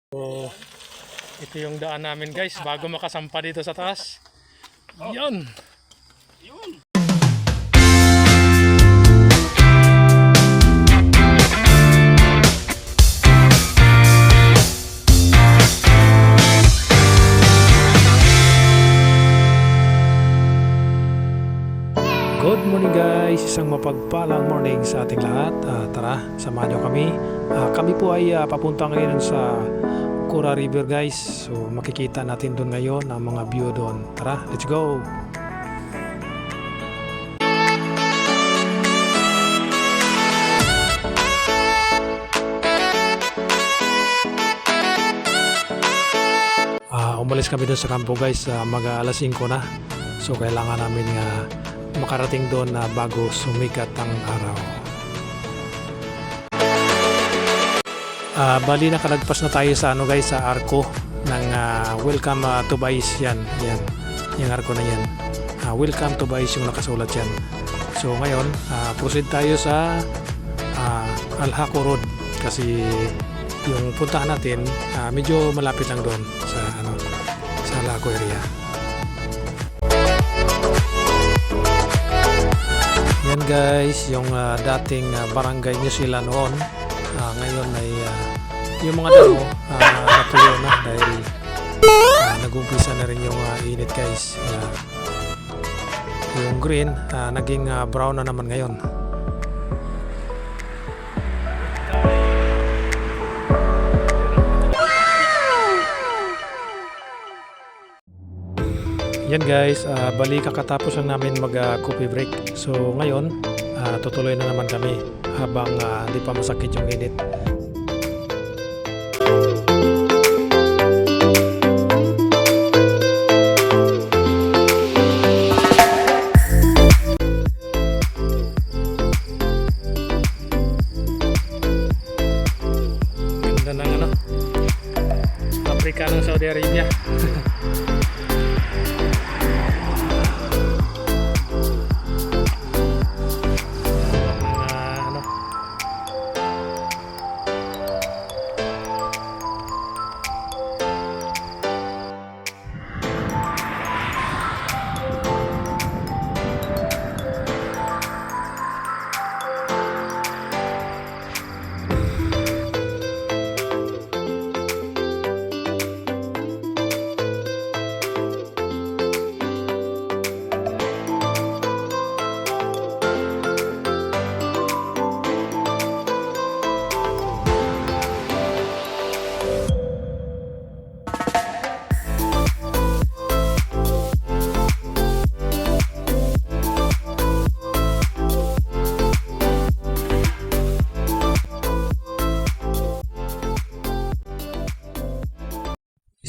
So, ito yung daan namin guys bago makasampa dito sa taas. Yun. Good morning guys, isang mapagpalang morning sa ating lahat. Tara, samahan nyo kami. Kami po ay papunta ngayon sa Cura River guys. So makikita natin doon ngayon ang mga view doon. Tara, let's go! Umalis kami doon sa kampo guys, mag alas 5 na. So kailangan namin makarating doon na bago sumikat ang araw. Bali nakalagpas na tayo sa guys, sa arko ng welcome to Bais yan. Yung arko na yan. Welcome to Bais yung nakasulat yan. So ngayon, proceed tayo sa Alhaco Road kasi yung puntahan natin medyo malapit lang doon sa sa Alhaco area. Yan guys, yung dating barangay New Sila noon. Ngayon ay yung mga damo natuyo na dahil nag-umpisa na rin yung init guys. Yung green naging brown na naman ngayon. Yan guys, bali kakatapos lang namin mag-coffee break. So ngayon, tutuloy na naman kami habang di pa masakit yung init. Ganda ng paprika ng Saudi Arabia.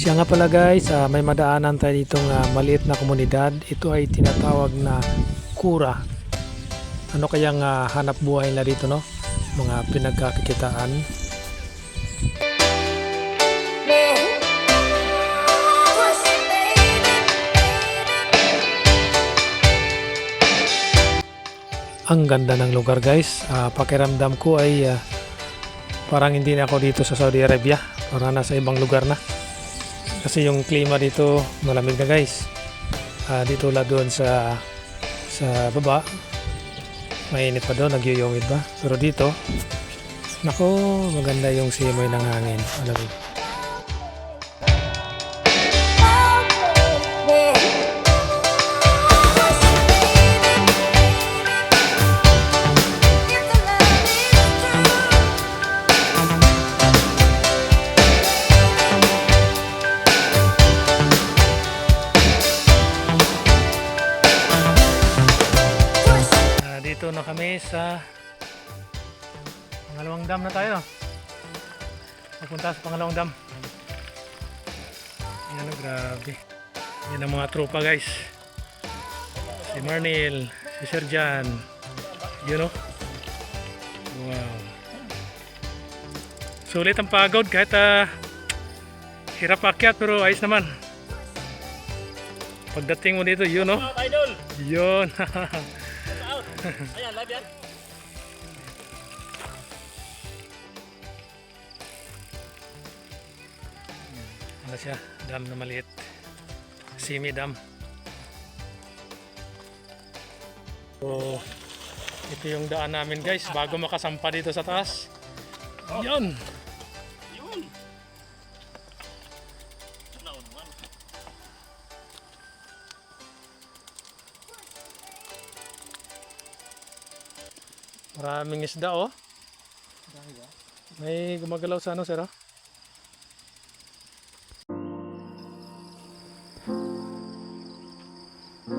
Siya nga pala guys, may madaanan tayo ditong maliit na komunidad. Ito ay tinatawag na Cura. Ano kayang hanap buhay na dito, no? Mga pinagkakikitaan. Ang ganda ng lugar guys. Pakiramdam ko ay parang hindi na ako dito sa Saudi Arabia. Parang nasa ibang lugar na. Kasi yung klima dito malamig na guys. Dito la doon sa baba mainit pa doon, nagyuyungid ba. Pero dito nako, maganda yung simoy ng hangin, malamig. Dito na kami sa pangalawang dam na tayo. Papunta sa pangalawang dam. Yan, grabe. Yan ang mga tropa guys. Si Marnil, si Serjan. You know? Wow. Sulit ang pagod kahit hirap akyat pero ayos naman. Pagdating mo dito, yun know? Yun. Ayan, live yan. Ano siya? Dam na maliit. Simi dam. So, ito yung daan namin guys bago makasampa dito sa taas. Yun! Yun. Naon man. Maraming isda oh. May gumagalaw sa ano sir oh?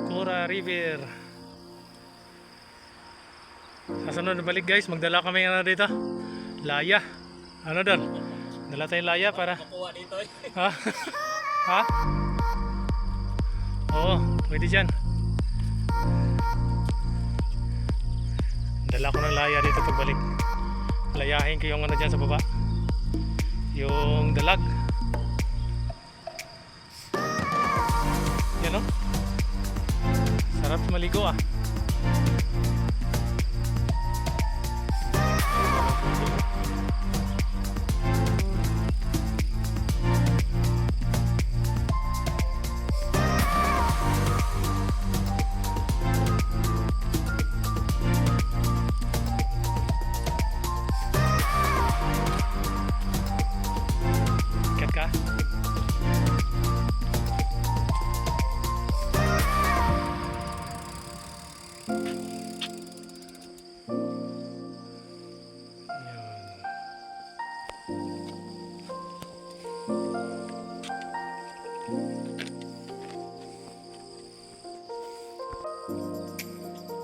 Cora River. Sa sunod na balik guys, magdala kami ano dito. Laya. Ano doon? Dala tayong laya para. Makuha dito eh. Ha? Ha? Oo, pwede dyan. Dala ko ng laya dito pagbalik. Layahin ko yung ano dyan sa baba. Yung dalag. Yan o. Sarap maligo ah. Ikat ka?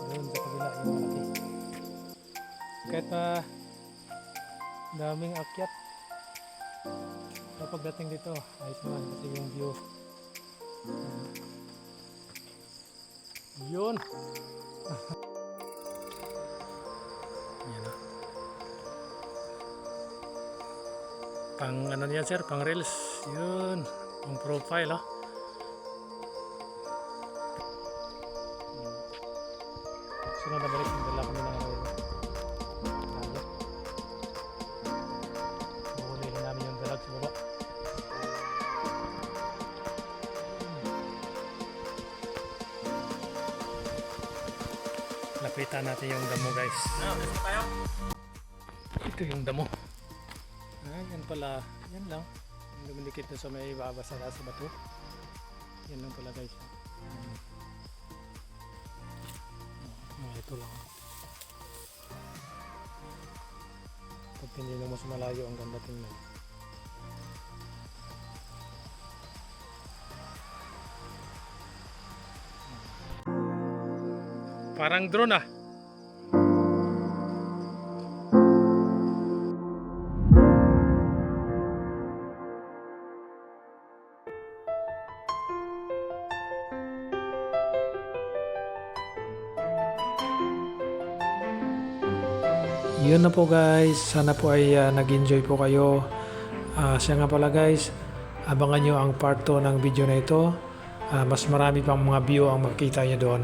Doon sa kabila yung malaki. Kahit na daming akyat. Kapag dating dito, ayos naman kasi yung view. Yun! Yan o. Pang ano yan sir, pang reels. Yun, pang profile oh. Sunod na balik, dala kami ng ano yun. Dagat. Buhuli lang namin yung dalag sa baba. Lapitan natin yung damo guys. Gusto tayo? Ito yung damo. Ah, yan pala. Yan lang. Yung dumidikit na sa may babasa na sa bato. Yan lang pala guys. Ito lang. Pag tinignan mo sa malayo, ang ganda tingnan. Parang drone ah. Yun na po guys, sana po ay nag-enjoy po kayo. Siya nga pala guys, abangan nyo ang part 2 ng video na ito. Mas marami pang mga view ang makikita nyo doon.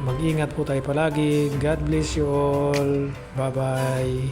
Mag-ingat po tayo palagi. God bless you all. Bye bye.